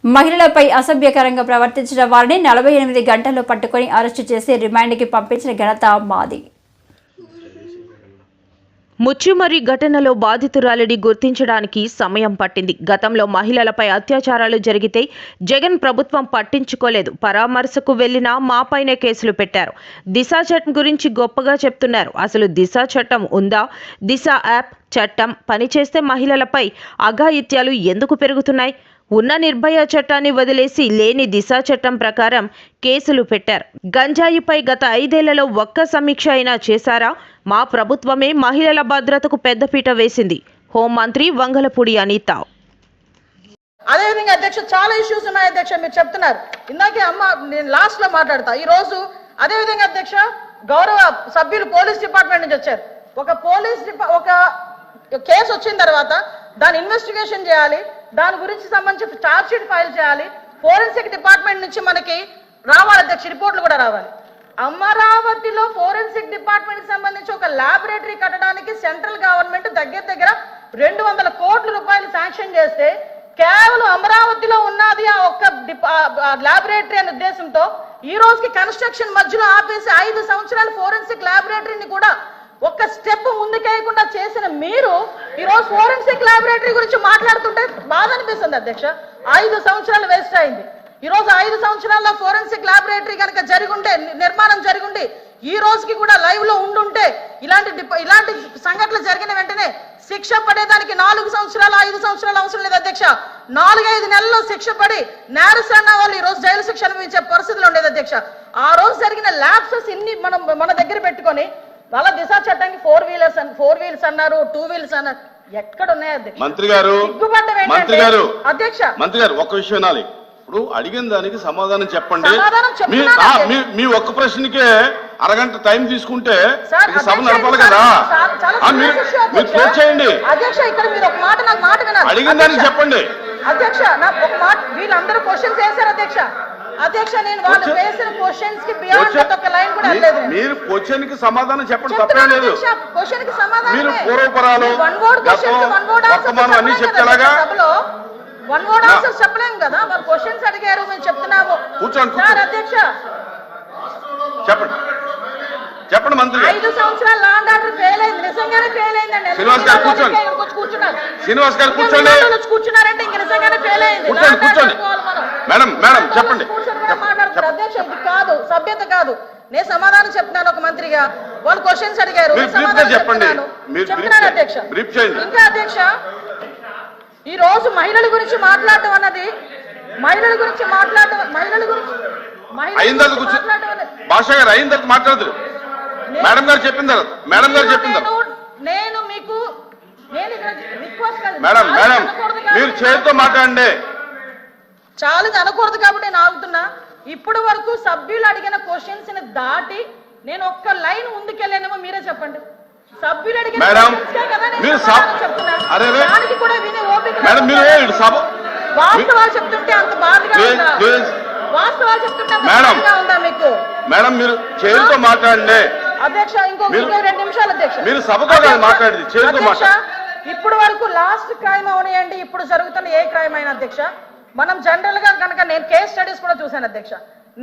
మహిళలపై అసభ్యకరంగా ప్రవర్తించిన వారిని 48 గంటల్లో పట్టుకొని అరెస్టు చేసి రిమాండ్కి పంపించిన ఘనత మాది. ముచ్చుమర్రి ఘటనలో బాధితురాలిని గుర్తించడానికి సమయం పట్టింది. గతంలో మహిళలపై అత్యాచారాలు జరిగితే జగన్ ప్రభుత్వం పట్టించుకోలేదు. పరామర్శకు వెళ్లినా మాపైనే కేసులు పెట్టారు. దిశ చట్టం గురించి గొప్పగా చెప్తున్నారు. అసలు దిశ చట్టం ఉందా? దిశ యాప్ చట్టం పనిచేస్తే మహిళలపై అఘాయిత్యాలు ఎందుకు పెరుగుతున్నాయి? ఉన్న నిర్భయ చట్టాన్ని వదిలేసి లేని దిశ చట్టం ప్రకారం కేసులు పెట్టారు. గంజాయిపై గత 5 ఏళ్లలో ఒక్క సమీక్ష అయినా చేశారా? మా ప్రభుత్వమే మహిళల భద్రతకు పెద్దపీట వేసింది. హోంమంత్రి వంగలపూడి అనిత. అదేవిధంగా అధ్యక్ష చాలా ఇష్యూస్ ఉన్నాయి అధ్యక్ష, మీరు చెప్తున్నారు. ఇందాకే అమ్మ నేను లాస్ట్ లో మాట్లాడతా. ఈ రోజు అదేవిధంగా అధ్యక్ష గౌరవ సభ్యులు పోలీస్ డిపార్ట్మెంట్ నుంచి వచ్చారు. ఒక కేసు వచ్చిన తర్వాత దాని ఇన్వెస్టిగేషన్ చేయాలి, దాని గురించి సంబంధించి ఛార్జ్ షీట్ ఫైల్ చేయాలి, ఫోరెన్సిక్ డిపార్ట్మెంట్ నుంచి మనకి రావాలి అధ్యక్ష, రిపోర్ట్లు కూడా రావాలి. అమరావతిలో ఫోరెన్సిక్ డిపార్ట్మెంట్ కి సంబంధించి ఒక ల్యాబొరేటరీ కట్టడానికి సెంట్రల్ గవర్నమెంట్ దగ్గర 200 కోట్ల రూపాయలు శాంక్షన్ చేస్తే కేవలం అమరావతిలో ఉన్నది ఆ ఒక్క ల్యాబొరేటరీ అనే ఉద్దేశంతో ఈ రోజుకి కన్స్ట్రక్షన్ మధ్యలో ఆపేసి 5 సంవత్సరాలు ఫోరెన్సిక్ ల్యాబొరేటరీని కూడా ఒక్క స్టెప్ ముందుకేయకుండా చేసిన మీరు ఈ రోజు ఫోరెన్సిక్ ల్యాబొరేటరీ గురించి మాట్లాడుతుంటే బాధ అనిపిస్తుంది అధ్యక్ష. 5 సంవత్సరాలు వేస్ట్ అయింది. ఈ రోజు 5 సంవత్సరాల్లో ఫోరెన్సిక్ ల్యాబొరేటరీ కనుక జరిగుంటే, నిర్మాణం జరిగుంటే, ఈ రోజుకి కూడా లైవ్ లో ఉండుంటే ఇలాంటి సంఘటనలు జరిగిన వెంటనే శిక్ష పడేదానికి 4 సంవత్సరాలు 5 సంవత్సరాలు అవసరం లేదు అధ్యక్ష. 4-5 నెలల్లో శిక్ష పడి నేరస్తున్న వాళ్ళు ఈ రోజు జైలు శిక్ష అనుభవించే పరిస్థితులు ఉండేది అధ్యక్ష. ఆ రోజు జరిగిన ల్యాబ్సెస్ ఇన్ని మన దగ్గర పెట్టుకొని వాళ్ళ దిశ చట్టానికి 4 వీల్స్ అన్నారు, 2 వీల్స్ అన్నారు. ఎక్కడ ఉన్నాయి అధ్యక్ష? మంత్రి గారు ఒక్క విషయం వినాలి. ఇప్పుడు అడిగిన దానికి సమాధానం చెప్పండి. మీ ఒక్క ప్రశ్నకే అరగంట టైం తీసుకుంటే సభ నడపాలి కదా. మీరు క్లోజ్ చేయండి. అడిగిన దానికి చెప్పండి అధ్యక్ష. నాకు ఒక మాట, వీళ్ళందరూ క్వశ్చన్స్ వేశారు అధ్యక్ష. అధ్యక్ష నేను వాళ్ళు వేసిన క్వశ్చన్స్ కి బియాండ్ ఒక లైన్ కూడా లేదు. మీరు క్వశ్చన్ కి సమాధానం చెప్పండి, తప్పేం లేదు. క్వశ్చన్ కి సమాధానం మీరు పూర్వపరాలు వర్తమానం అన్ని చెప్తేలాగా వన్ వర్డ్ ఆన్సర్ చెప్పలేము కదా. వాళ్ళు క్వశ్చన్స్ అడిగారు, మేము చెప్తున్నాము. కూర్చోండి అధ్యక్ష చెప్పండి మంత్రి. 5 సంవత్సరాలు లా అండ్ ఆర్డర్ ఫెయిల్ అయింది, నిజంగానే ఫెయిల్ అయిందండి. శ్రీనివాస్ గారు కూర్చోండి. శ్రీనివాస్ గారు కూర్చోండి. కూర్చున్నారంటే ఇంక నిజంగానే ఫెయిల్ అయింది. కూర్చోండి మేడం చెప్పండి. మాట్లాడుతున్నారు అధ్యక్ష, ఇది కాదు, సభ్యత కాదు. నేను సమాధానం చెప్తున్నాను ఒక మంత్రిగా. వాళ్ళు క్వశ్చన్స్ అడిగారు, చెప్తున్నాను అధ్యక్ష. ఇంకా అధ్యక్ష ఈ రోజు మహిళల గురించి మాట్లాడటం అన్నది భాష గారు అయిన తర్వాత మాట్లాడదు. మేడం గారు చెప్పిన తర్వాత నేను మీకు రిక్వెస్ట్ మేడం మీరు చేతితో మాట్లాడండి. చాలా అనకూడదు కాబట్టి నేను ఆగుతున్నా. ఇప్పటి వరకు సభ్యులు అడిగిన క్వశ్చన్స్ ని దాటి నేను ఒక్క లైన్ ముందుకెళ్ళానేమో మీరే చెప్పండి. సభ్యులు అడిగిన వాస్తవాలు చెప్తుంటే అంత బాధగా ఉందా? వాస్తవాలు చెప్తుంటే ఉందా మీకు? మేడం మీరు చేతితో మాట్లాడండి అధ్యక్ష. ఇంకొక 2 నిమిషాలు అధ్యక్ష. మీరు సభతో మాట్లాడండి, చేతితో మాట్లాడండి. ఇప్పుడు వరకు లాస్ట్ క్రైమ్ అవనియండి, ఇప్పుడు జరుగుతున్న ఏ క్రైమ్ అయినా అధ్యక్ష, మనం జనరల్ గా కనుక నేను కేస్ స్టడీస్ కూడా చూశాను అధ్యక్ష.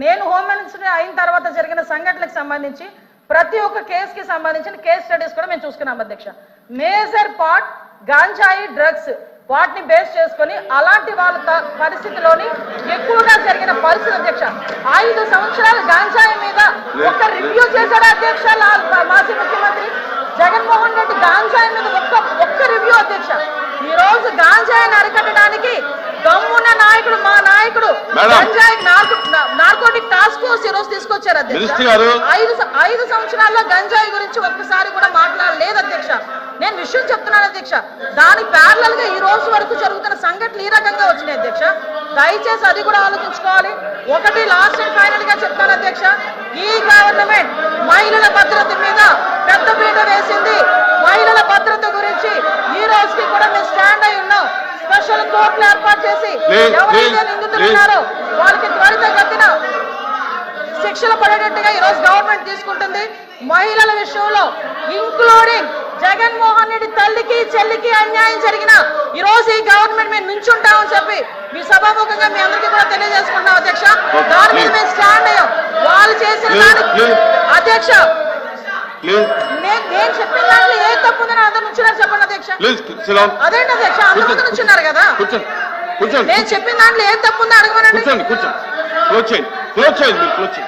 నేను హోమ్ మినిస్టర్ అయిన తర్వాత జరిగిన సంఘటనలకు సంబంధించి ప్రతి ఒక్క కేసుకి సంబంధించిన కేస్ స్టడీస్ కూడా మేము చూసుకున్నాం అధ్యక్ష. మేజర్ పార్ట్ గాంజాయి డ్రగ్స్ వాటిని బేస్ చేసుకొని అలాంటి వాళ్ళ పరిస్థితిలోని ఎక్కువగా జరిగిన పరిస్థితి అధ్యక్ష. 5 సంవత్సరాలు గాంజాయి మీద ఒక్క రివ్యూ చేశాడు అధ్యక్ష మాజీ ముఖ్యమంత్రి జగన్మోహన్ రెడ్డి. గాంజాయి మీద ఒక్క రివ్యూ అధ్యక్ష. ఈ రోజు గాంజాయిని అరికట్టడానికి దమ్మున్న నాయకుడు మా నాయకుడు గంజాయి నార్కోటిక్ టాస్క్ ఫోర్స్ ఈ రోజు తీసుకొచ్చారు అధ్యక్ష. 5 సంవత్సరాల్లో గంజాయి గురించి ఒక్కసారి కూడా మాట్లాడలేదు అధ్యక్ష. నేను విషయం చెప్తున్నాను అధ్యక్ష. దాని ప్యారలల్ గా ఈ రోజు వరకు జరుగుతున్న సంఘటనలు ఈ రకంగా వచ్చినాయి అధ్యక్ష. దయచేసి అది కూడా ఆలోచించుకోవాలి. ఒకటి లాస్ట్ అండ్ ఫైనల్ గా చెప్తాను అధ్యక్ష, ఈ గవర్నమెంట్ మహిళల భద్రత మీద పెద్ద పీట వేసింది. మహిళల భద్రత గురించి ఈ రోజుకి కూడా మేము స్టాండ్ అయి ఉన్నాం. స్పెషల్ కోర్టులు ఏర్పాటు చేసి ఎవరైతే నిందితులు ఉన్నారో వాళ్ళకి త్వరితగతిన శిక్షలు పడేటట్టుగా ఈ రోజు గవర్నమెంట్ తీసుకుంటుంది. మహిళల విషయంలో ఇంక్లూడింగ్ జగన్మోహన్ రెడ్డి తల్లికి చెల్లికి అన్యాయం జరిగిన ఈ రోజు ఈ గవర్నమెంట్ మేము నుంచుంటామని చెప్పి మీ సభాముఖంగా మీ అందరూ అధ్యక్ష ప్లీజ్ నేను చెప్పిన దాంట్లో ఏ తప్పు ఉందని అందరు నుంచున్నారు చెప్పండి అధ్యక్ష. ప్లీజ్ సిలాన్ అదేంటి అధ్యక్ష అందరూ నుంచున్నారు కదా. కూర్చోండి నేను చెప్పిన దాంట్లో ఏం తప్పు ఉందో అడగమనండి. కూర్చోండి క్లోజ్ చేయండి మీరు క్లోజ్ చేయండి.